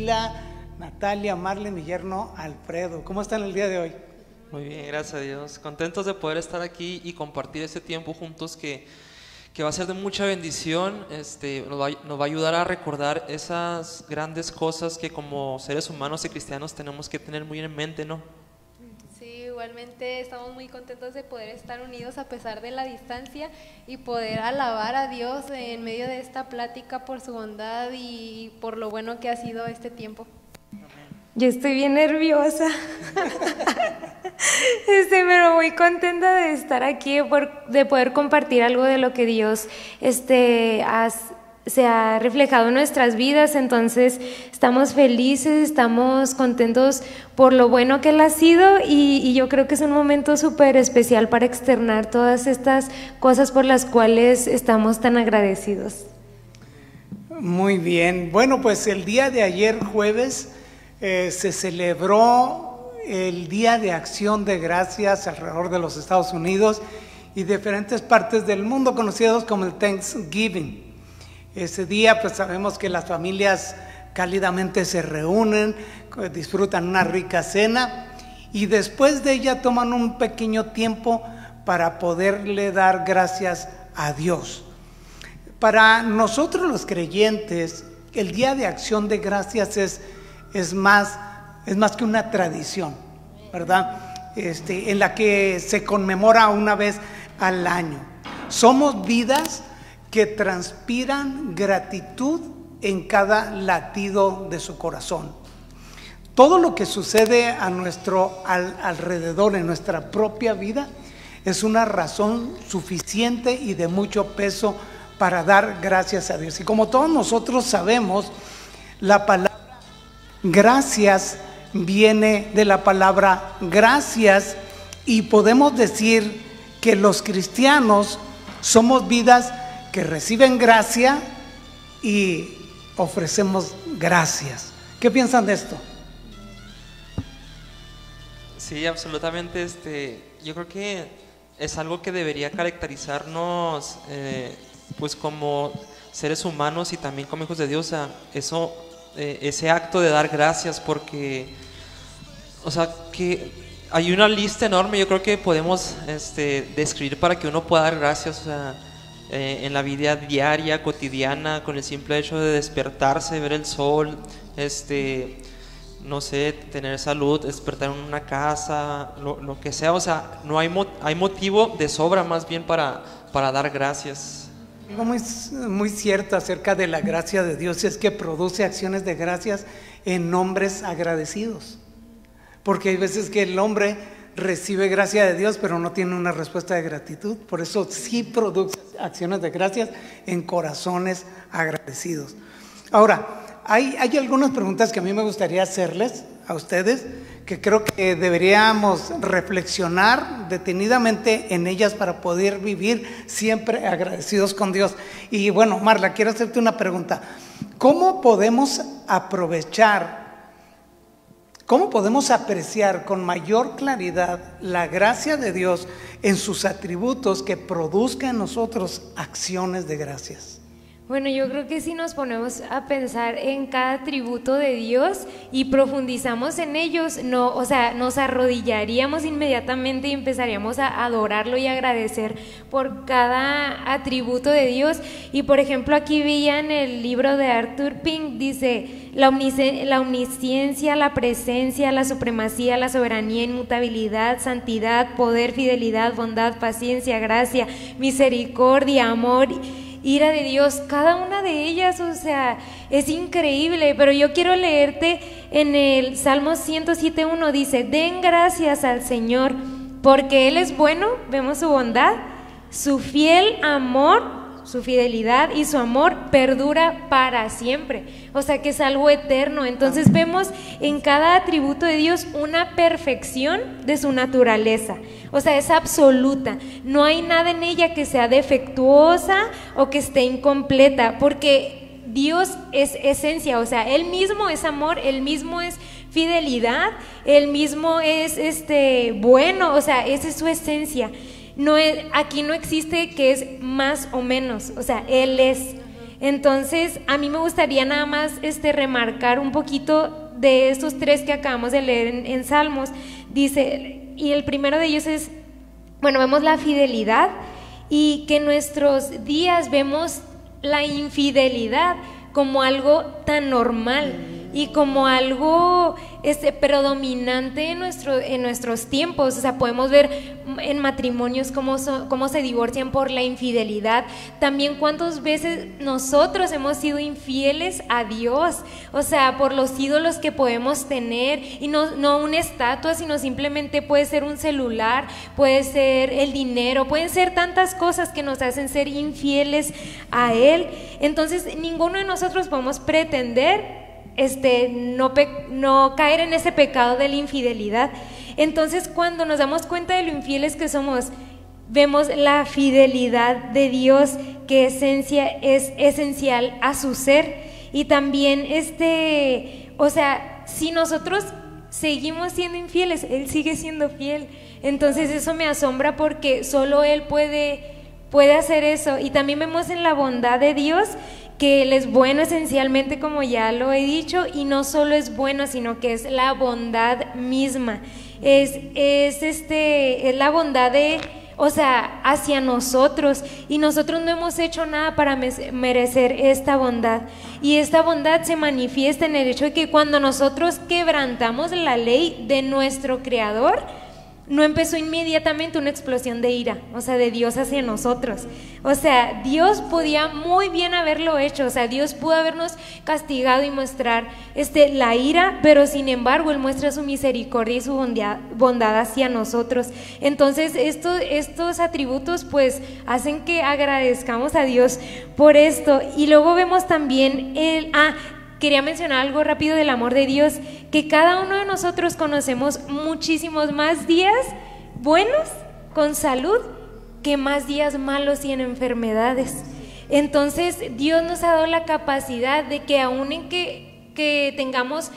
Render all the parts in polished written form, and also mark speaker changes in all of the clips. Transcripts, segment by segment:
Speaker 1: Priscila, Natalia, Marlene, mi yerno Alfredo. ¿Cómo están el día de hoy?
Speaker 2: Muy bien, gracias a Dios. Contentos de poder estar aquí y compartir este tiempo juntos que va a ser de mucha bendición. Nos va a ayudar a recordar esas grandes cosas que como seres humanos y cristianos tenemos que tener muy en mente, ¿no?
Speaker 3: Sí, igualmente estamos muy contentos de poder estar unidos a pesar de la distancia y poder alabar a Dios en medio de esta plática por su bondad y por lo bueno que ha sido este tiempo.
Speaker 4: Yo estoy bien nerviosa, pero muy contenta de estar aquí, de poder compartir algo de lo que Dios se ha reflejado en nuestras vidas. Entonces estamos felices, estamos contentos por lo bueno que Él ha sido y yo creo que es un momento súper especial para externar todas estas cosas por las cuales estamos tan agradecidos.
Speaker 1: Muy bien, bueno, pues el día de ayer jueves se celebró el Día de Acción de Gracias alrededor de los Estados Unidos y diferentes partes del mundo, conocidos como el Thanksgiving. Ese día pues sabemos que las familias cálidamente se reúnen, disfrutan una rica cena y después de ella toman un pequeño tiempo para poderle dar gracias a Dios. Para nosotros los creyentes, el Día de Acción de Gracias es más que una tradición, ¿verdad? En la que se conmemora una vez al año. Somos vidas que transpiran gratitud en cada latido de su corazón. Todo lo que sucede a nuestro alrededor en nuestra propia vida es una razón suficiente y de mucho peso para dar gracias a Dios. Y como todos nosotros sabemos, la palabra gracias viene de la palabra gracias y podemos decir que los cristianos somos vidas que reciben gracia y ofrecemos gracias. ¿Qué piensan de esto?
Speaker 2: Sí, absolutamente. Yo creo que es algo que debería caracterizarnos pues como seres humanos y también como hijos de Dios. O sea, ese acto de dar gracias, porque o sea que hay una lista enorme, yo creo que podemos describir para que uno pueda dar gracias. O sea, en la vida diaria, cotidiana, con el simple hecho de despertarse, ver el sol, no sé, tener salud, despertar en una casa, lo que sea. O sea, no hay motivo de sobra más bien para dar gracias.
Speaker 1: Algo muy cierto acerca de la gracia de Dios es que produce acciones de gracias en hombres agradecidos, porque hay veces que el hombre recibe gracia de Dios pero no tiene una respuesta de gratitud. Por eso sí produce acciones de gracias en corazones agradecidos. Ahora, hay algunas preguntas que a mí me gustaría hacerles a ustedes, que creo que deberíamos reflexionar detenidamente en ellas para poder vivir siempre agradecidos con Dios. Y bueno, Marla, quiero hacerte una pregunta. ¿Cómo podemos apreciar con mayor claridad la gracia de Dios en sus atributos que produzca en nosotros acciones de gracias?
Speaker 4: Bueno, yo creo que si nos ponemos a pensar en cada atributo de Dios y profundizamos en ellos, nos arrodillaríamos inmediatamente y empezaríamos a adorarlo y agradecer por cada atributo de Dios. Y por ejemplo, aquí veía en el libro de Arthur Pink, dice la omnisciencia, la presencia, la supremacía, la soberanía, inmutabilidad, santidad, poder, fidelidad, bondad, paciencia, gracia, misericordia, amor, ira de Dios. Cada una de ellas, o sea, es increíble. Pero yo quiero leerte en el Salmo 107:1, dice: den gracias al Señor porque Él es bueno, vemos su bondad, su fiel amor, su fidelidad y su amor perdura para siempre. O sea que es algo eterno. Entonces vemos en cada atributo de Dios una perfección de su naturaleza. O sea, es absoluta. No hay nada en ella que sea defectuosa o que esté incompleta, porque Dios es esencia. O sea, Él mismo es amor, Él mismo es fidelidad, Él mismo es bueno. O sea, esa es su esencia. Aquí no existe que es más o menos. O sea, Él es. Entonces, a mí me gustaría nada más remarcar un poquito de estos 3 que acabamos de leer en Salmos. Dice, y el primero de ellos es, bueno, vemos la fidelidad y que en nuestros días vemos la infidelidad como algo tan normal y como algo predominante en nuestros tiempos. O sea, podemos ver en matrimonios cómo se divorcian por la infidelidad. También cuántas veces nosotros hemos sido infieles a Dios, o sea, por los ídolos que podemos tener, y no una estatua, sino simplemente puede ser un celular, puede ser el dinero, pueden ser tantas cosas que nos hacen ser infieles a Él. Entonces, ninguno de nosotros podemos pretender no caer en ese pecado de la infidelidad. Entonces, cuando nos damos cuenta de lo infieles que somos, vemos la fidelidad de Dios, que es esencial a su ser. Y también o sea, si nosotros seguimos siendo infieles, Él sigue siendo fiel. Entonces eso me asombra, porque solo Él puede hacer eso. Y también vemos en la bondad de Dios que Él es bueno esencialmente, como ya lo he dicho, y no solo es bueno, sino que es la bondad misma. Es la bondad o sea, hacia nosotros, y nosotros no hemos hecho nada para merecer esta bondad. Y esta bondad se manifiesta en el hecho de que cuando nosotros quebrantamos la ley de nuestro Creador, no empezó inmediatamente una explosión de ira, o sea, de Dios hacia nosotros. O sea, Dios podía muy bien haberlo hecho, o sea, Dios pudo habernos castigado y mostrar la ira, pero sin embargo Él muestra su misericordia y su bondad hacia nosotros. Entonces, estos atributos pues hacen que agradezcamos a Dios por esto. Y luego vemos también quería mencionar algo rápido del amor de Dios, que cada uno de nosotros conocemos muchísimos más días buenos con salud que más días malos y en enfermedades. Entonces Dios nos ha dado la capacidad de que aún en que tengamos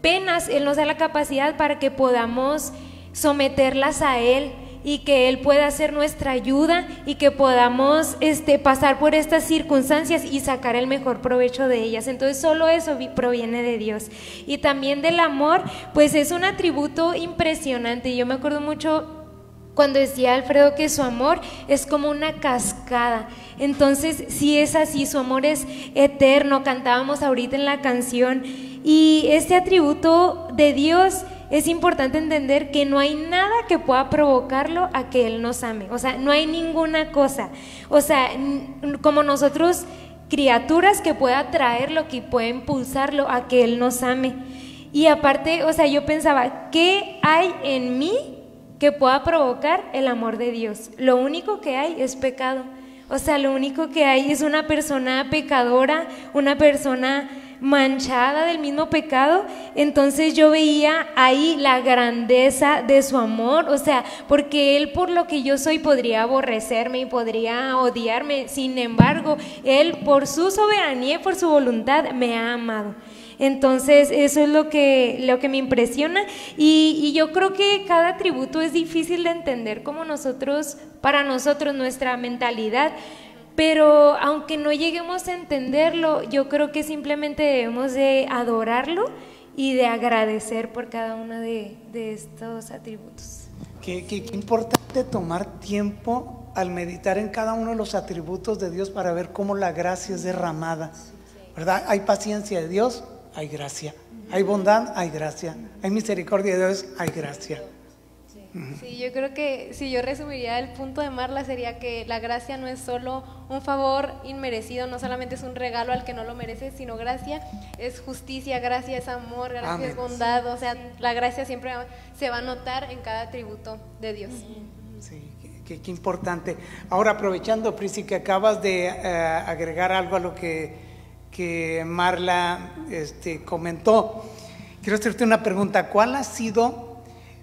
Speaker 4: penas, Él nos da la capacidad para que podamos someterlas a Él, y que Él pueda ser nuestra ayuda, y que podamos pasar por estas circunstancias y sacar el mejor provecho de ellas. Entonces solo eso proviene de Dios. Y también del amor, pues es un atributo impresionante. Yo me acuerdo mucho cuando decía Alfredo que su amor es como una cascada. Entonces sí es así, su amor es eterno. Cantábamos ahorita en la canción, y este atributo de Dios, es importante entender que no hay nada que pueda provocarlo a que Él nos ame. O sea, no hay ninguna cosa, o sea, como nosotros, criaturas, que pueda traerlo, que pueda impulsarlo a que Él nos ame. Y aparte, o sea, yo pensaba, ¿qué hay en mí que pueda provocar el amor de Dios? Lo único que hay es pecado. O sea, lo único que hay es una persona pecadora, una persona manchada del mismo pecado. Entonces yo veía ahí la grandeza de su amor, o sea, porque Él, por lo que yo soy, podría aborrecerme y podría odiarme. Sin embargo, Él, por su soberanía y por su voluntad, me ha amado. Entonces eso es lo que me impresiona, y yo creo que cada atributo es difícil de entender como para nosotros, nuestra mentalidad. Pero aunque no lleguemos a entenderlo, yo creo que simplemente debemos de adorarlo y de agradecer por cada uno de estos atributos.
Speaker 1: Qué importante tomar tiempo al meditar en cada uno de los atributos de Dios para ver cómo la gracia es derramada, ¿verdad? Hay paciencia de Dios, hay gracia. Hay bondad, hay gracia. Hay misericordia de Dios, hay gracia.
Speaker 3: Sí, yo creo que si yo resumiría el punto de Marla, sería que la gracia no es solo un favor inmerecido, no solamente es un regalo al que no lo merece, sino gracia es justicia, gracia es amor, gracia Amén. Es bondad. O sea, la gracia siempre se va a notar en cada atributo de Dios.
Speaker 1: Sí, qué importante. Ahora, aprovechando, Prisi, que acabas de agregar algo a lo que Marla comentó, quiero hacerte una pregunta. ¿Cuál ha sido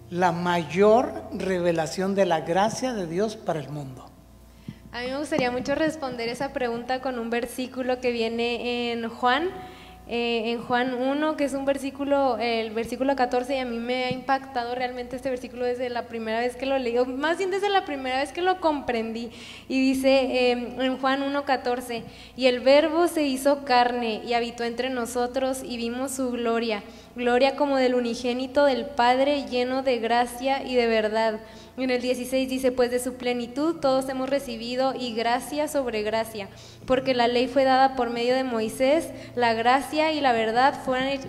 Speaker 1: la mayor revelación de la gracia de Dios para el mundo?
Speaker 3: A mí me gustaría mucho responder esa pregunta con un versículo que viene en Juan en Juan 1, que es un versículo, el versículo 14, y a mí me ha impactado realmente este versículo desde la primera vez que lo leí, o más bien desde la primera vez que lo comprendí. Y dice en Juan 1:14, y el Verbo se hizo carne y habitó entre nosotros y vimos su gloria, gloria como del unigénito del Padre, lleno de gracia y de verdad. En el 16 dice, pues de su plenitud todos hemos recibido y gracia sobre gracia, porque la ley fue dada por medio de Moisés, la gracia y la verdad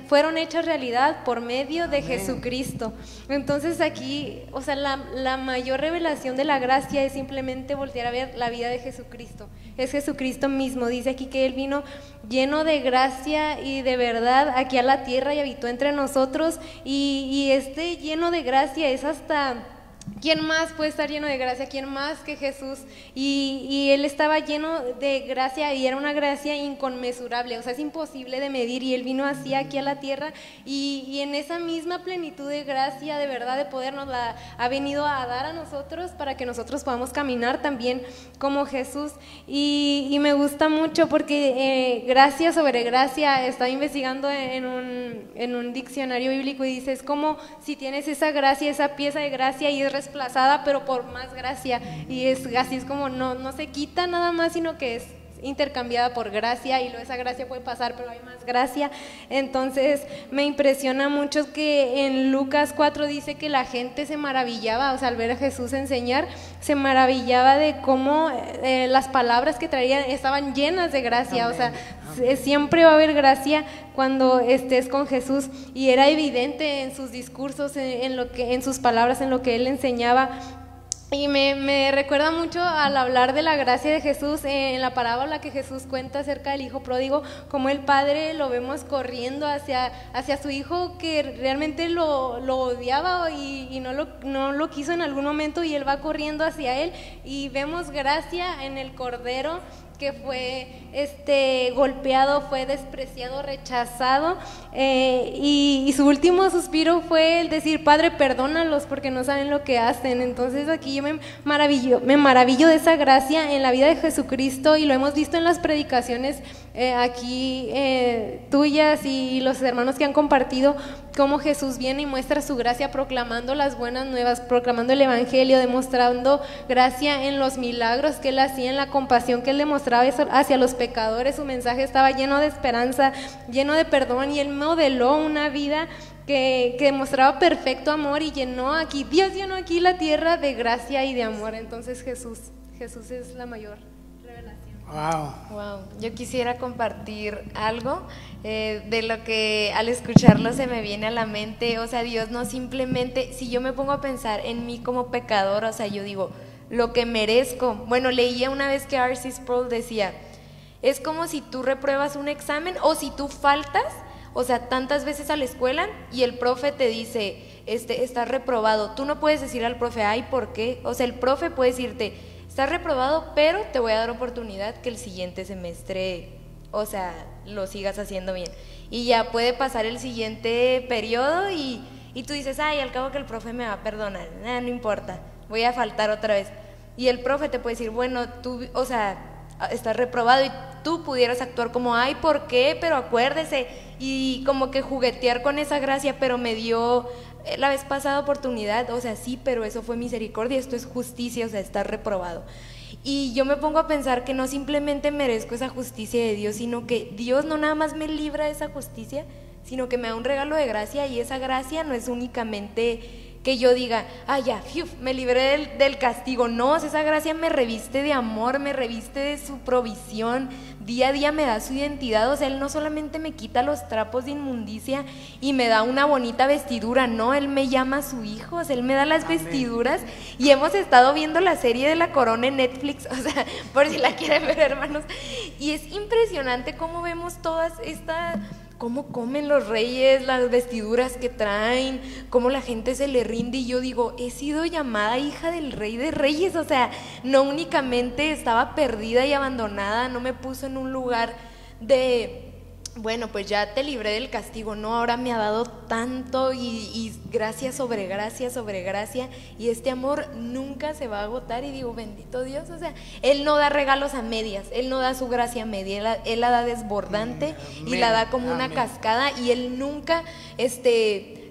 Speaker 3: fueron hechas realidad por medio de Jesucristo. Entonces aquí, o sea, la mayor revelación de la gracia es simplemente voltear a ver la vida de Jesucristo. Es Jesucristo mismo, dice aquí que Él vino lleno de gracia y de verdad aquí a la tierra y habitó entre nosotros, y este lleno de gracia es hasta... ¿Quién más puede estar lleno de gracia? ¿Quién más que Jesús? Y Él estaba lleno de gracia y era una gracia inconmensurable, o sea, es imposible de medir, y Él vino así aquí a la tierra y en esa misma plenitud de gracia, de verdad, de poder, nos la ha venido a dar a nosotros para que nosotros podamos caminar también como Jesús. Y me gusta mucho porque gracia sobre gracia, estaba investigando en un diccionario bíblico y dice, es como si tienes esa gracia, esa pieza de gracia y es desplazada pero por más gracia, y es así, es como no se quita nada más, sino que es intercambiada por gracia, y luego esa gracia puede pasar pero hay más gracia. Entonces me impresiona mucho que en Lucas 4 dice que la gente se maravillaba, o sea, al ver a Jesús enseñar, se maravillaba de cómo las palabras que traía estaban llenas de gracia. Amén. O sea, siempre va a haber gracia cuando estés con Jesús, y era evidente en sus discursos, en sus palabras, en lo que Él enseñaba. Y me recuerda mucho al hablar de la gracia de Jesús en la parábola que Jesús cuenta acerca del hijo pródigo, como el padre lo vemos corriendo hacia su hijo que realmente lo odiaba y no lo quiso en algún momento, y él va corriendo hacia él, y vemos gracia en el cordero que fue golpeado, fue despreciado, rechazado, y su último suspiro fue el decir, Padre, perdónalos porque no saben lo que hacen. Entonces aquí yo me maravillo de esa gracia en la vida de Jesucristo, y lo hemos visto en las predicaciones aquí tuyas y los hermanos que han compartido, cómo Jesús viene y muestra su gracia proclamando las buenas nuevas, proclamando el evangelio, demostrando gracia en los milagros que Él hacía, en la compasión que Él demostraba hacia los pecadores. Su mensaje estaba lleno de esperanza, lleno de perdón, y Él modeló una vida que demostraba perfecto amor, y Dios llenó aquí la tierra de gracia y de amor. Entonces Jesús es la mayor revelación.
Speaker 4: Wow. Yo quisiera compartir algo de lo que al escucharlo se me viene a la mente. O sea, Dios no simplemente, si yo me pongo a pensar en mí como pecador, o sea, yo digo, lo que merezco. Bueno, leía una vez que R.C. Sproul decía, es como si tú repruebas un examen o si tú faltas, o sea, tantas veces a la escuela y el profe te dice, estás reprobado. Tú no puedes decir al profe, ay, ¿por qué? O sea, el profe puede decirte, estás reprobado, pero te voy a dar oportunidad que el siguiente semestre, o sea, lo sigas haciendo bien. Y ya puede pasar el siguiente periodo y tú dices, ay, al cabo que el profe me va a perdonar, no importa, voy a faltar otra vez. Y el profe te puede decir, bueno, tú, o sea, estás reprobado, y tú pudieras actuar como, ay, ¿por qué? Pero acuérdese, y como que juguetear con esa gracia, pero me dio la vez pasada oportunidad, o sea, sí, pero eso fue misericordia, esto es justicia, o sea, estás reprobado. Y yo me pongo a pensar que no simplemente merezco esa justicia de Dios, sino que Dios no nada más me libra de esa justicia, sino que me da un regalo de gracia, y esa gracia no es únicamente que yo diga, ya, me libré del castigo. No, esa gracia me reviste de amor, me reviste de su provisión, día a día me da su identidad. O sea, Él no solamente me quita los trapos de inmundicia y me da una bonita vestidura, no, Él me llama a su hijo, o sea, Él me da las vestiduras. Y hemos estado viendo la serie de La Corona en Netflix, o sea, por si la quieren ver, hermanos, y es impresionante cómo vemos todas estas, cómo comen los reyes, las vestiduras que traen, cómo la gente se le rinde, y yo digo, he sido llamada hija del Rey de Reyes. O sea, no únicamente estaba perdida y abandonada, no me puso en un lugar de
Speaker 5: bueno, pues ya te libré del castigo, ¿no? Ahora me ha dado tanto y gracia sobre gracia sobre gracia, y este amor nunca se va a agotar, y digo, bendito Dios, o sea, Él no da regalos a medias, Él no da su gracia a media, Él la da desbordante.
Speaker 1: Amén.
Speaker 5: Y la da como una
Speaker 1: Amén.
Speaker 5: cascada, y Él nunca,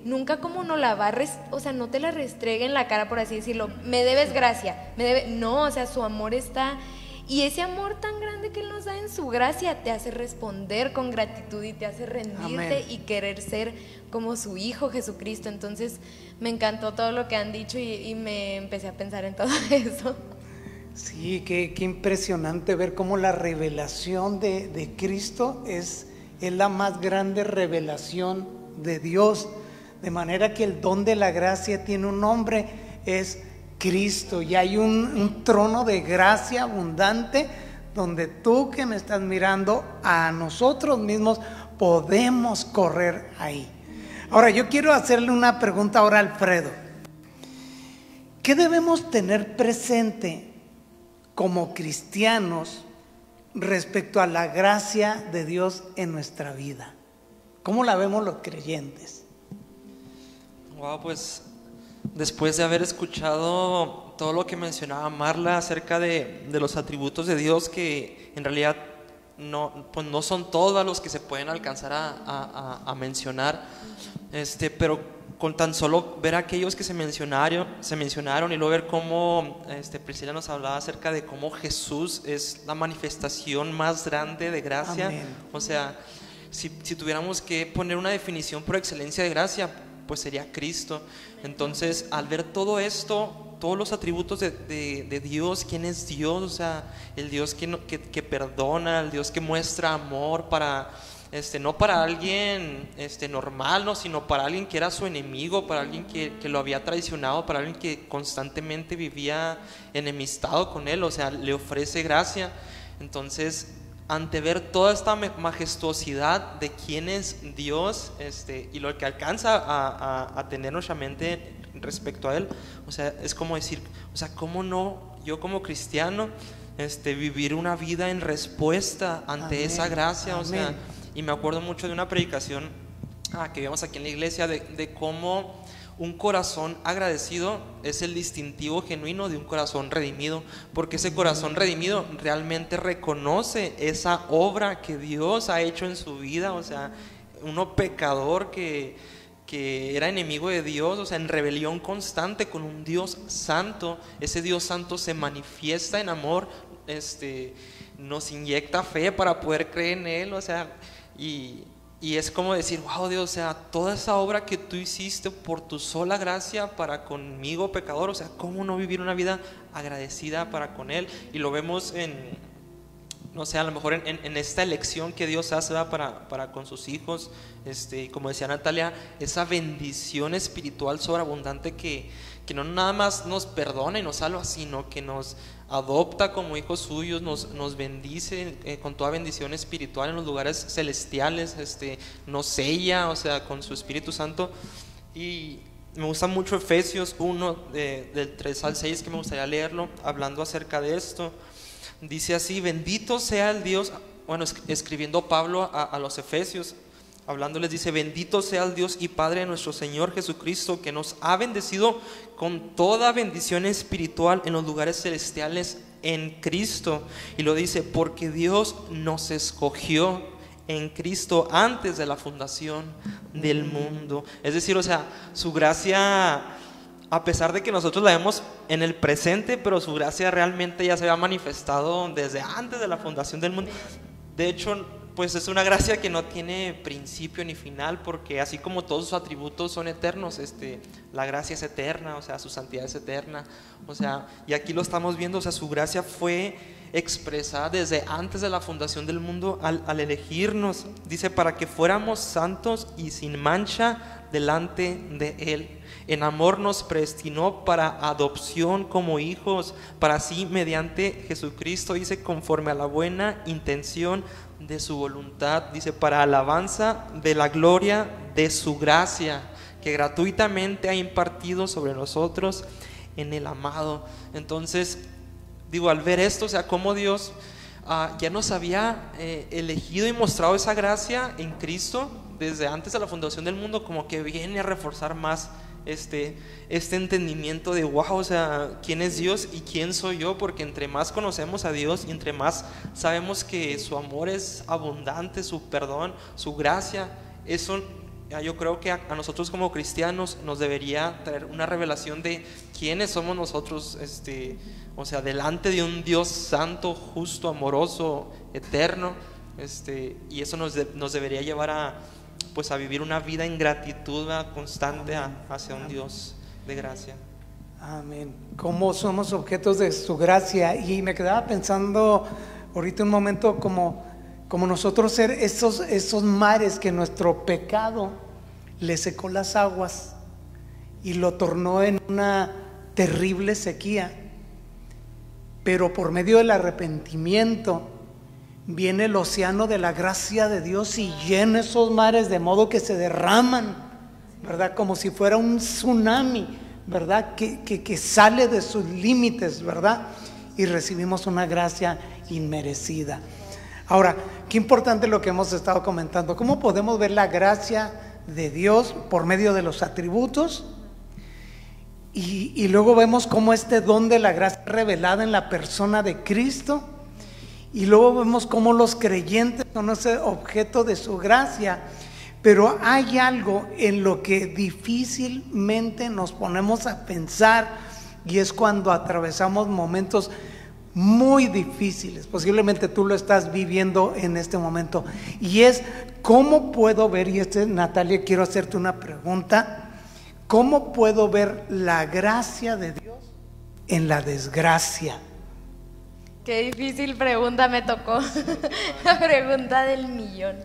Speaker 5: nunca como no la va a, o sea, no te la restregue en la cara, por así decirlo, me debes gracia, no, o sea, su amor está. Y ese amor tan grande que Él nos da en su gracia te hace responder con gratitud y te hace rendirte.
Speaker 1: Amén.
Speaker 5: Y querer ser como su Hijo Jesucristo. Entonces me encantó todo lo que han dicho y me empecé a pensar en todo eso.
Speaker 1: Sí, qué impresionante ver cómo la revelación de Cristo es la más grande revelación de Dios, de manera que el don de la gracia tiene un nombre, es Cristo, y hay un trono de gracia abundante donde tú que me estás mirando, a nosotros mismos podemos correr ahí. Ahora yo quiero hacerle una pregunta ahora a Alfredo. ¿Qué debemos tener presente como cristianos respecto a la gracia de Dios en nuestra vida? ¿Cómo la vemos los creyentes?
Speaker 2: Wow, pues después de haber escuchado todo lo que mencionaba Marla acerca de los atributos de Dios, que en realidad pues no son todos los que se pueden alcanzar a mencionar, pero con tan solo ver aquellos que se mencionaron y luego ver cómo Priscila nos hablaba acerca de cómo Jesús es la manifestación más grande de gracia.
Speaker 1: Amén.
Speaker 2: O sea, si tuviéramos que poner una definición por excelencia de gracia, pues sería Cristo. Entonces, al ver todo esto, todos los atributos de Dios, ¿quién es Dios? O sea, el Dios que perdona, el Dios que muestra amor para, no para alguien normal, no, sino para alguien que era su enemigo, para alguien que lo había traicionado, para alguien que constantemente vivía enemistado con él. O sea, le ofrece gracia. Entonces, ante ver toda esta majestuosidad de quién es Dios, y lo que alcanza a tener nuestra mente respecto a Él, o sea, es como decir, o sea, ¿cómo no yo como cristiano vivir una vida en respuesta ante
Speaker 1: Amén.
Speaker 2: esa gracia? O sea,
Speaker 1: Amén.
Speaker 2: y me acuerdo mucho de una predicación que vimos aquí en la iglesia de cómo un corazón agradecido es el distintivo genuino de un corazón redimido, porque ese corazón redimido realmente reconoce esa obra que Dios ha hecho en su vida. O sea, uno pecador que era enemigo de Dios, o sea, en rebelión constante con un Dios santo, ese Dios santo se manifiesta en amor, nos inyecta fe para poder creer en Él. O sea, y es como decir, wow, Dios, o sea, toda esa obra que tú hiciste por tu sola gracia para conmigo, pecador, o sea, ¿cómo no vivir una vida agradecida para con Él? Y lo vemos no sé, a lo mejor en esta elección que Dios hace, ¿verdad? para con sus hijos, como decía Natalia, esa bendición espiritual sobreabundante que no nada más nos perdona y nos salva, sino que nos adopta como hijos suyos, nos bendice con toda bendición espiritual en los lugares celestiales, nos sella, o sea, con su Espíritu Santo. Y me gusta mucho Efesios 1, del 3 al 6, que me gustaría leerlo, hablando acerca de esto. Dice así: bendito sea el Dios, bueno, escribiendo Pablo a los Efesios, hablándoles, dice: bendito sea el Dios y Padre de nuestro Señor Jesucristo, que nos ha bendecido con toda bendición espiritual en los lugares celestiales en Cristo. Y lo dice, porque Dios nos escogió en Cristo antes de la fundación del mundo. Es decir, o sea, su gracia, a pesar de que nosotros la vemos en el presente, pero su gracia realmente ya se había manifestado desde antes de la fundación del mundo. De hecho, pues es una gracia que no tiene principio ni final, porque así como todos sus atributos son eternos, la gracia es eterna, o sea, su santidad es eterna, o sea, y aquí lo estamos viendo, o sea, su gracia fue expresada desde antes de la fundación del mundo al elegirnos, dice, para que fuéramos santos y sin mancha delante de Él. En amor nos predestinó para adopción como hijos, para así mediante Jesucristo, dice, conforme a la buena intención de su voluntad, dice, para alabanza de la gloria de su gracia, que gratuitamente ha impartido sobre nosotros en el amado. Entonces, digo, al ver esto, o sea, cómo Dios, ya nos había elegido y mostrado esa gracia en Cristo desde antes de la fundación del mundo, como que viene a reforzar más este entendimiento de wow, o sea, quién es Dios y quién soy yo, porque entre más conocemos a Dios y entre más sabemos que su amor es abundante, su perdón, su gracia, eso yo creo que a nosotros como cristianos nos debería traer una revelación de quiénes somos nosotros, o sea, delante de un Dios santo, justo, amoroso, eterno, y eso nos debería llevar a vivir una vida en gratitud constante hacia un Dios de gracia.
Speaker 1: Amén. Cómo somos objetos de su gracia. Y me quedaba pensando ahorita un momento como nosotros ser esos mares que nuestro pecado le secó las aguas y lo tornó en una terrible sequía, pero por medio del arrepentimiento viene el océano de la gracia de Dios y llena esos mares de modo que se derraman, ¿verdad? Como si fuera un tsunami, ¿verdad? Que sale de sus límites, ¿verdad? Y recibimos una gracia inmerecida. Ahora, qué importante lo que hemos estado comentando. ¿Cómo podemos ver la gracia de Dios por medio de los atributos? Y luego vemos cómo este don de la gracia es revelada en la persona de Cristo. Y luego vemos cómo los creyentes son ese objeto de su gracia. Pero hay algo en lo que difícilmente nos ponemos a pensar, y es cuando atravesamos momentos muy difíciles. Posiblemente tú lo estás viviendo en este momento, y es cómo puedo ver, y Natalia, quiero hacerte una pregunta: ¿cómo puedo ver la gracia de Dios en la desgracia?
Speaker 5: Qué difícil pregunta me tocó. La pregunta del millón.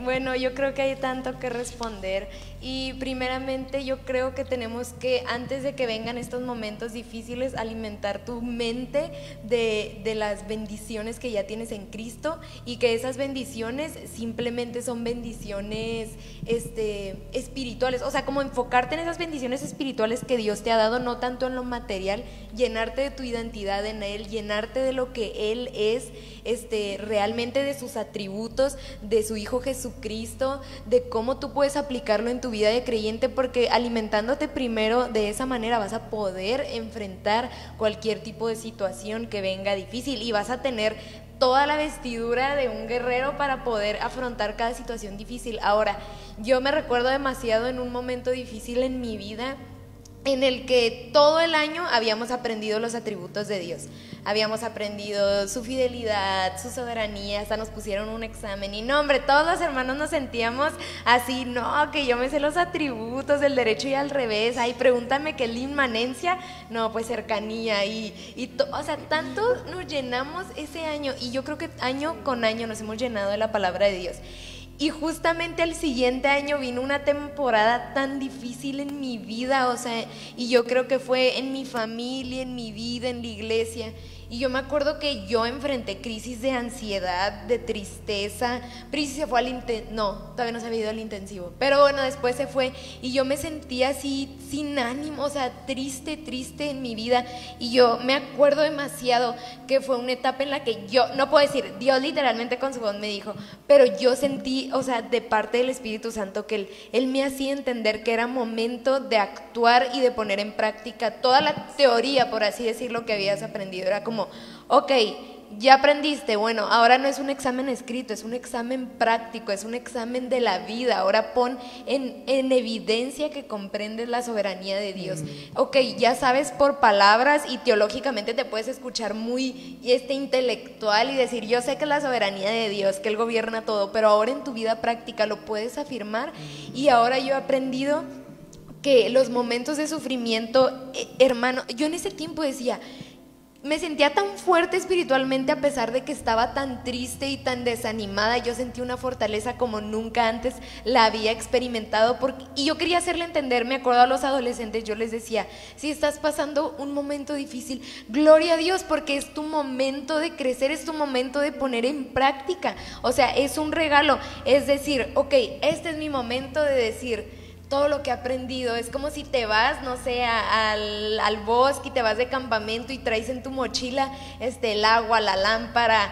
Speaker 5: Bueno, yo creo que hay tanto que responder, y primeramente yo creo que tenemos que, antes de que vengan estos momentos difíciles, alimentar tu mente de las bendiciones que ya tienes en Cristo, y que esas bendiciones simplemente son bendiciones espirituales, o sea, como enfocarte en esas bendiciones espirituales que Dios te ha dado, no tanto en lo material, llenarte de tu identidad en Él, llenarte de lo que Él es, realmente de sus atributos, de su Hijo Jesucristo, de cómo tú puedes aplicarlo en tu vida de creyente, porque alimentándote primero de esa manera vas a poder enfrentar cualquier tipo de situación que venga difícil, y vas a tener toda la vestidura de un guerrero para poder afrontar cada situación difícil. Ahora, yo me recuerdo demasiado en un momento difícil en mi vida, en el que todo el año habíamos aprendido los atributos de Dios. Habíamos aprendido su fidelidad, su soberanía, hasta nos pusieron un examen. Y no, hombre, todos los hermanos nos sentíamos así, no, que yo me sé los atributos del derecho y al revés. Ay, pregúntame qué es la inmanencia. No, pues cercanía. O sea, tanto nos llenamos ese año. Y yo creo que año con año nos hemos llenado de la palabra de Dios. Y justamente al siguiente año vino una temporada tan difícil en mi vida, o sea, y yo creo que fue en mi familia, en mi vida, en la iglesia. Y yo me acuerdo que yo enfrenté crisis de ansiedad, de tristeza. Prisi se fue no, todavía no se había ido al intensivo, pero bueno, después se fue, y yo me sentía así sin ánimo, o sea, triste en mi vida. Y yo me acuerdo demasiado que fue una etapa en la que yo, no puedo decir, Dios literalmente con su voz me dijo, pero yo sentí, o sea, de parte del Espíritu Santo, que Él me hacía entender que era momento de actuar y de poner en práctica toda la teoría, por así decirlo, que habías aprendido. Era como, ok, ya aprendiste, bueno, ahora no es un examen escrito, es un examen práctico, es un examen de la vida. Ahora pon en evidencia que comprendes la soberanía de Dios. Ok, ya sabes por palabras, y teológicamente te puedes escuchar muy intelectual y decir, yo sé que es la soberanía de Dios, que Él gobierna todo, pero ahora en tu vida práctica lo puedes afirmar. Y ahora yo he aprendido que los momentos de sufrimiento, hermano, yo en ese tiempo decía, me sentía tan fuerte espiritualmente a pesar de que estaba tan triste y tan desanimada. Yo sentí una fortaleza como nunca antes la había experimentado, y yo quería hacerle entender, me acuerdo a los adolescentes, yo les decía, si estás pasando un momento difícil, gloria a Dios, porque es tu momento de crecer, es tu momento de poner en práctica, o sea, es un regalo, es decir, ok, este es mi momento de decir, todo lo que he aprendido. Es como si te vas, no sé, al bosque y te vas de campamento y traes en tu mochila el agua, la lámpara,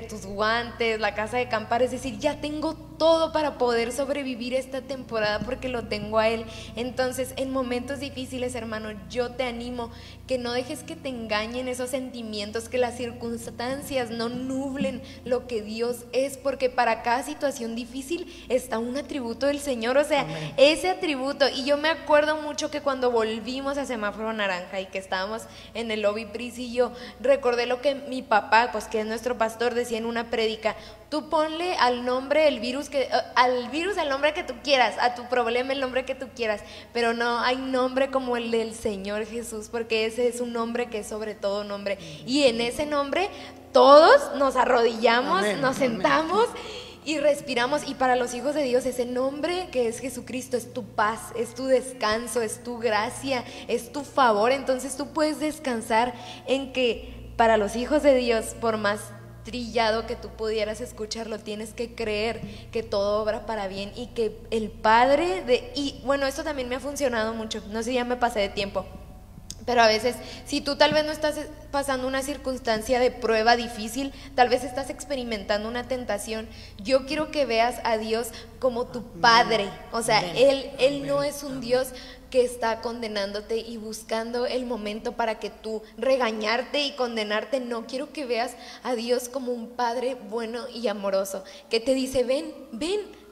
Speaker 5: tus guantes, la casa de acampar. Es decir, ya tengo todo para poder sobrevivir esta temporada porque lo tengo a Él. Entonces, en momentos difíciles, hermano, yo te animo que no dejes que te engañen esos sentimientos, que las circunstancias no nublen lo que Dios es, porque para cada situación difícil está un atributo del Señor, o sea, amén, ese atributo. Y yo me acuerdo mucho que cuando volvimos a Semáforo Naranja y que estábamos en el lobby, Pris y yo, recordé lo que mi papá, pues que es nuestro pastor, decía en una prédica: tú ponle al nombre el virus el nombre que tú quieras, a tu problema el nombre que tú quieras, pero no hay nombre como el del Señor Jesús, porque ese es un nombre que es sobre todo nombre, y en ese nombre todos nos arrodillamos, amén, nos sentamos, amén, y respiramos. Y para los hijos de Dios, ese nombre que es Jesucristo es tu paz, es tu descanso, es tu gracia, es tu favor. Entonces tú puedes descansar en que para los hijos de Dios, por más trillado que tú pudieras escucharlo, tienes que creer que todo obra para bien y que el Padre y bueno, esto también me ha funcionado mucho, no sé si ya me pasé de tiempo, pero a veces, si tú tal vez no estás pasando una circunstancia de prueba difícil, tal vez estás experimentando una tentación, yo quiero que veas a Dios como tu Padre. O sea, Él no es un Dios que está condenándote y buscando el momento para que tú regañarte y condenarte. No, quiero que veas a Dios como un Padre bueno y amoroso, que te dice: ven,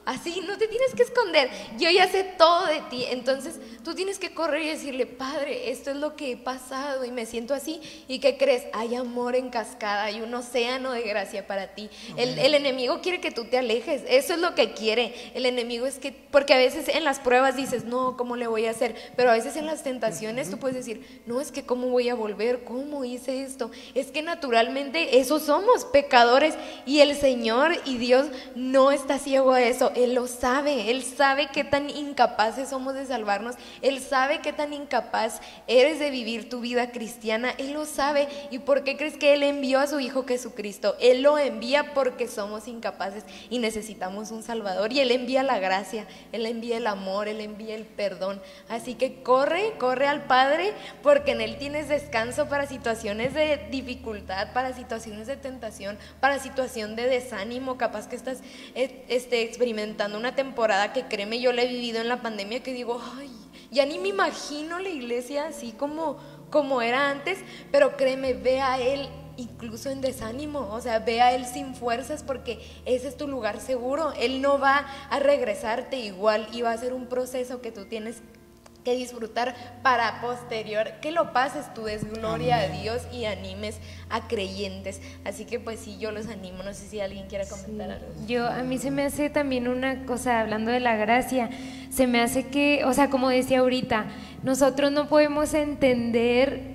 Speaker 5: así, no te tienes que esconder, yo ya sé todo de ti. Entonces tú tienes que correr y decirle: Padre, esto es lo que he pasado y me siento así. ¿Y qué crees? Hay amor en cascada, hay un océano de gracia para ti. El enemigo quiere que tú te alejes, eso es lo que quiere. El enemigo es que, porque a veces en las pruebas dices: no, ¿cómo le voy a hacer? Pero a veces en las tentaciones tú puedes decir: no, es que ¿cómo voy a volver? ¿Cómo hice esto? Es que naturalmente eso somos, pecadores, y el Señor y Dios no está ciego a eso. Él lo sabe, Él sabe qué tan incapaces somos de salvarnos, Él sabe qué tan incapaz eres de vivir tu vida cristiana, Él lo sabe. ¿Y por qué crees que Él envió a su Hijo Jesucristo? Él lo envía porque somos incapaces y necesitamos un Salvador, y Él envía la gracia, Él envía el amor, Él envía el perdón. Así que corre al Padre, porque en Él tienes descanso para situaciones de dificultad, para situaciones de tentación, para situación de desánimo. Capaz que estás experimentando una temporada que, créeme, yo la he vivido en la pandemia, que digo: ay, ya ni me imagino la iglesia así como era antes. Pero créeme, ve a Él incluso en desánimo, o sea, ve a Él sin fuerzas, porque ese es tu lugar seguro. Él no va a regresarte igual, y va a ser un proceso que tú tienes que disfrutar para posterior que lo pases, tú des gloria a Dios y animes a creyentes. Así que pues sí, yo los animo. No sé si alguien quiera comentar algo.
Speaker 4: A mí se me hace también una cosa, hablando de la gracia, se me hace que, o sea, como decía ahorita, nosotros no podemos entender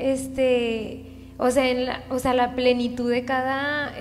Speaker 4: la plenitud de cada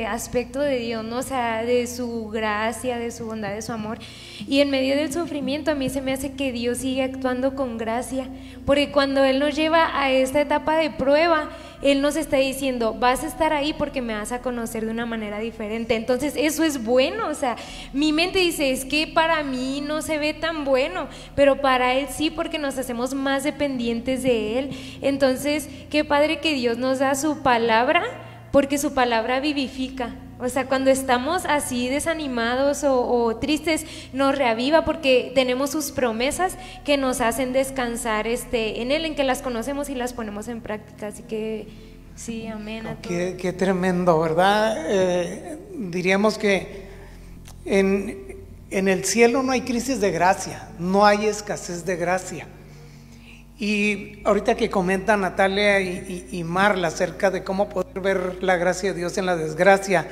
Speaker 4: aspecto de Dios, ¿no? O sea, de su gracia, de su bondad, de su amor. Y en medio del sufrimiento, a mí se me hace que Dios sigue actuando con gracia, porque cuando Él nos lleva a esta etapa de prueba, Él nos está diciendo: vas a estar ahí porque me vas a conocer de una manera diferente. Entonces eso es bueno. O sea, mi mente dice: es que para mí no se ve tan bueno, pero para Él sí, porque nos hacemos más dependientes de Él. Entonces, qué padre que Dios nos da su palabra, porque su palabra vivifica. O sea, cuando estamos así desanimados o tristes, nos reaviva, porque tenemos sus promesas que nos hacen descansar en Él, en que las conocemos y las ponemos en práctica. Así que sí, amén a todo.
Speaker 1: Qué tremendo, ¿verdad? Diríamos que en el cielo no hay crisis de gracia, no hay escasez de gracia. Y ahorita que comenta Natalia y Marla acerca de cómo poder ver la gracia de Dios en la desgracia,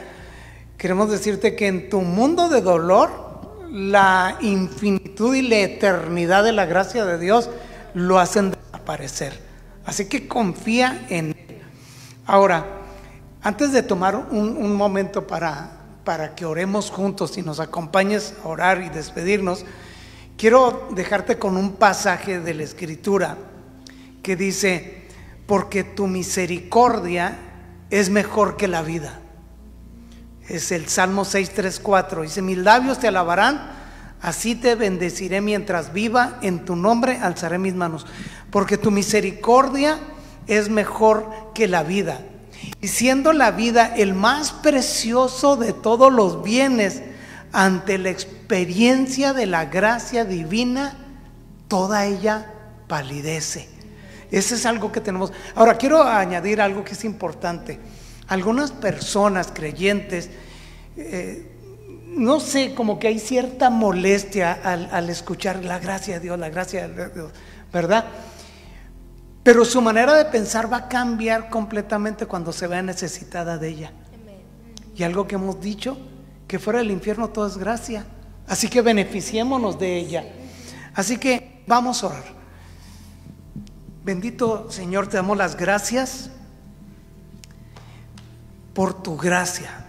Speaker 1: queremos decirte que en tu mundo de dolor, la infinitud y la eternidad de la gracia de Dios lo hacen desaparecer. Así que confía en Él. Ahora, antes de tomar un momento para que oremos juntos y nos acompañes a orar y despedirnos, quiero dejarte con un pasaje de la Escritura que dice: porque tu misericordia es mejor que la vida. Es el Salmo 6:3-4. Dice: mis labios te alabarán Así te bendeciré mientras viva, en tu nombre alzaré mis manos, porque tu misericordia es mejor que la vida. Y siendo la vida el más precioso de todos los bienes, ante la experiencia de la gracia divina, toda ella palidece. Ese es algo que tenemos. Ahora quiero añadir algo que es importante. Algunas personas creyentes, no sé, como que hay cierta molestia al escuchar la gracia de Dios, la gracia de Dios, ¿verdad? Pero su manera de pensar va a cambiar completamente cuando se vea necesitada de ella. Y algo que hemos dicho, que fuera del infierno todo es gracia, así que beneficiémonos de ella. Así que vamos a orar. Bendito Señor, te damos las gracias por tu gracia.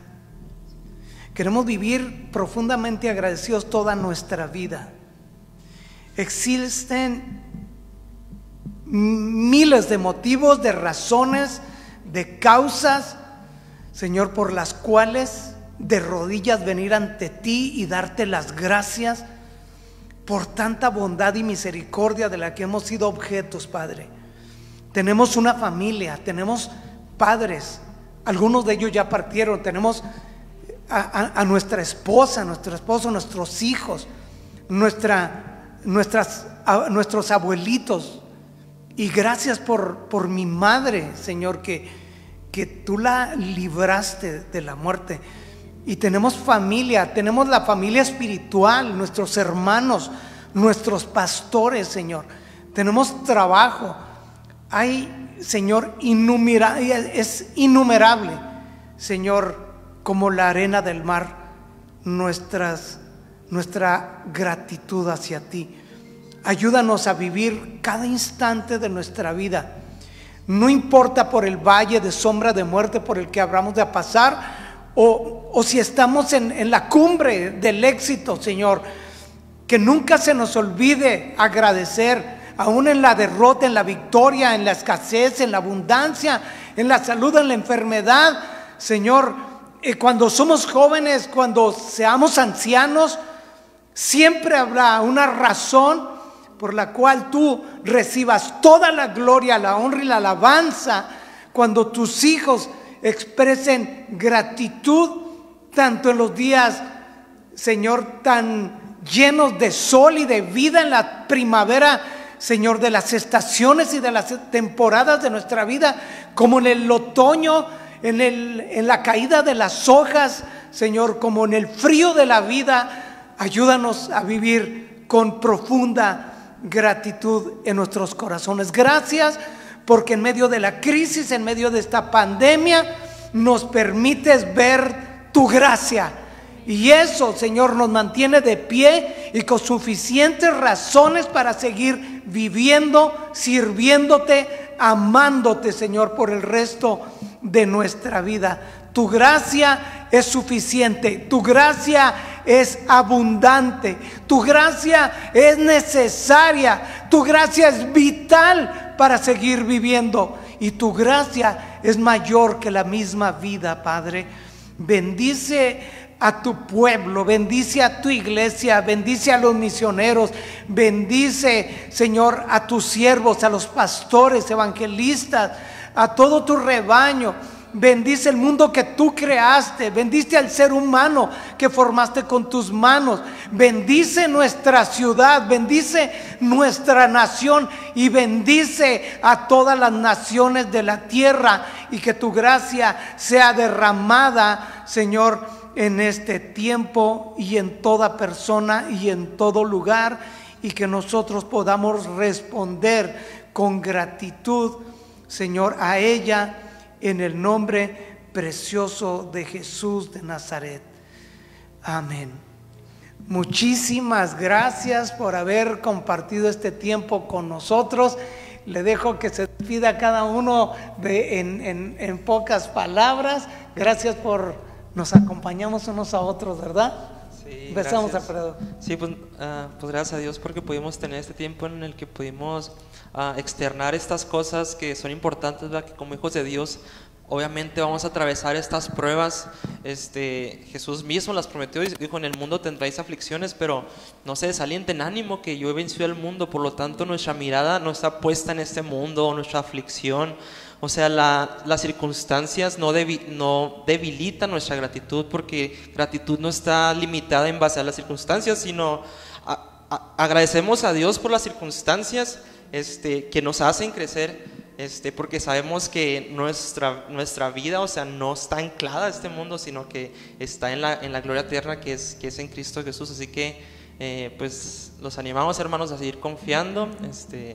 Speaker 1: Queremos vivir profundamente agradecidos toda nuestra vida. Existen miles de motivos, de razones, de causas, Señor, por las cuales de rodillas venir ante ti y darte las gracias por tanta bondad y misericordia de la que hemos sido objetos, Padre. Tenemos una familia, tenemos padres, algunos de ellos ya partieron, tenemos a nuestra esposa, nuestro esposo, nuestros hijos, nuestros abuelitos. Y gracias por mi madre, Señor, que tú la libraste de la muerte. Y tenemos familia, tenemos la familia espiritual, nuestros hermanos, nuestros pastores, Señor. Tenemos trabajo. Hay, Señor, es innumerable, Señor, como la arena del mar, nuestra gratitud hacia ti. Ayúdanos a vivir cada instante de nuestra vida. No importa por el valle de sombra de muerte por el que habramos de pasar, o si estamos en la cumbre del éxito, Señor, que nunca se nos olvide agradecer, aún en la derrota, en la victoria, en la escasez, en la abundancia, en la salud, en la enfermedad, Señor. Cuando somos jóvenes, cuando seamos ancianos, siempre habrá una razón por la cual tú recibas toda la gloria, la honra y la alabanza, cuando tus hijos expresen gratitud, tanto en los días, Señor, tan llenos de sol y de vida, en la primavera, Señor, de las estaciones y de las temporadas de nuestra vida, como en el otoño, en la caída de las hojas, Señor, como en el frío de la vida. Ayúdanos a vivir con profunda gratitud en nuestros corazones. Gracias porque en medio de la crisis, en medio de esta pandemia, nos permites ver tu gracia. Y eso, Señor, nos mantiene de pie y con suficientes razones para seguir viviendo, sirviéndote, amándote, Señor, por el resto de nuestra vida. Tu gracia es suficiente, tu gracia es abundante, tu gracia es necesaria, tu gracia es vital para seguir viviendo, y tu gracia es mayor que la misma vida, Padre. Bendice a tu pueblo, bendice a tu iglesia, bendice a los misioneros, bendice, Señor, a tus siervos, a los pastores, evangelistas, a todo tu rebaño. Bendice el mundo que tú creaste, bendice al ser humano que formaste con tus manos, bendice nuestra ciudad, bendice nuestra nación y bendice a todas las naciones de la tierra, y que tu gracia sea derramada, Señor, en este tiempo y en toda persona y en todo lugar, y que nosotros podamos responder con gratitud, Señor, a ella, en el nombre precioso de Jesús de Nazaret. Amén. Muchísimas gracias por haber compartido este tiempo con nosotros. Le dejo que se despida cada uno en pocas palabras. Gracias por nos acompañamos unos a otros, ¿verdad?
Speaker 2: Sí,
Speaker 1: empezamos,
Speaker 2: gracias.
Speaker 1: Alfredo.
Speaker 2: Sí, pues gracias a Dios porque pudimos tener este tiempo en el que pudimos externar estas cosas que son importantes, ¿verdad? Que como hijos de Dios obviamente vamos a atravesar estas pruebas. Jesús mismo las prometió y dijo: en el mundo tendréis aflicciones, pero no se desalienten, ánimo, que yo he vencido el mundo. Por lo tanto, nuestra mirada no está puesta en este mundo, nuestra aflicción. O sea, las circunstancias no debilitan nuestra gratitud, porque gratitud no está limitada en base a las circunstancias, sino agradecemos a Dios por las circunstancias que nos hacen crecer, porque sabemos que nuestra vida, o sea, no está anclada a este mundo, sino que está en la gloria eterna que es en Cristo Jesús. Así que pues los animamos, hermanos, a seguir confiando,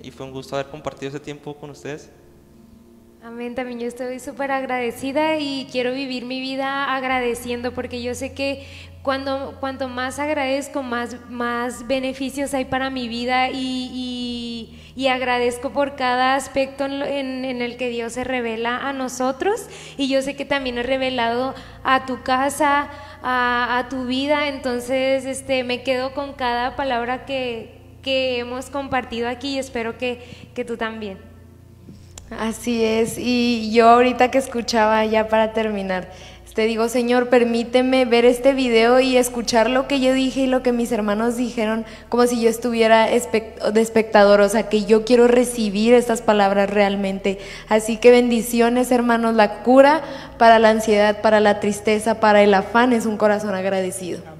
Speaker 2: y fue un gusto haber compartido este tiempo con ustedes.
Speaker 4: Amén, también yo estoy súper agradecida y quiero vivir mi vida agradeciendo, porque yo sé que cuanto más agradezco, más beneficios hay para mi vida, y agradezco por cada aspecto en el que Dios se revela a nosotros, y yo sé que también es revelado a tu casa, a tu vida. Entonces me quedo con cada palabra que hemos compartido aquí, y espero que tú también.
Speaker 5: Así es, y yo ahorita que escuchaba, ya para terminar, te digo: Señor, permíteme ver este video y escuchar lo que yo dije y lo que mis hermanos dijeron, como si yo estuviera de espectador, o sea, que yo quiero recibir estas palabras realmente. Así que bendiciones, hermanos. La cura para la ansiedad, para la tristeza, para el afán es un corazón agradecido.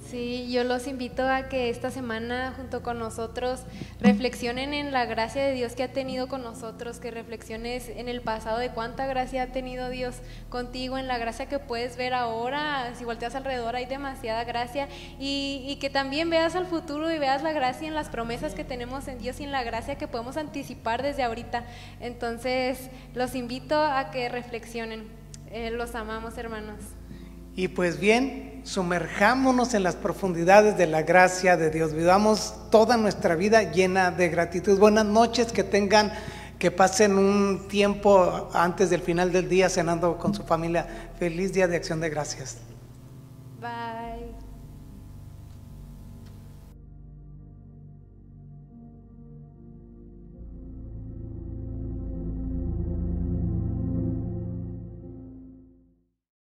Speaker 3: Sí, yo los invito a que esta semana junto con nosotros reflexionen en la gracia de Dios que ha tenido con nosotros, que reflexiones en el pasado de cuánta gracia ha tenido Dios contigo, en la gracia que puedes ver ahora. Si volteas alrededor hay demasiada gracia, y que también veas al futuro y veas la gracia en las promesas que tenemos en Dios y en la gracia que podemos anticipar desde ahorita. Entonces los invito a que reflexionen. Los amamos, hermanos.
Speaker 1: Y pues bien, sumerjámonos en las profundidades de la gracia de Dios. Vivamos toda nuestra vida llena de gratitud. Buenas noches, que pasen un tiempo antes del final del día cenando con su familia. Feliz Día de Acción de Gracias.
Speaker 3: Bye.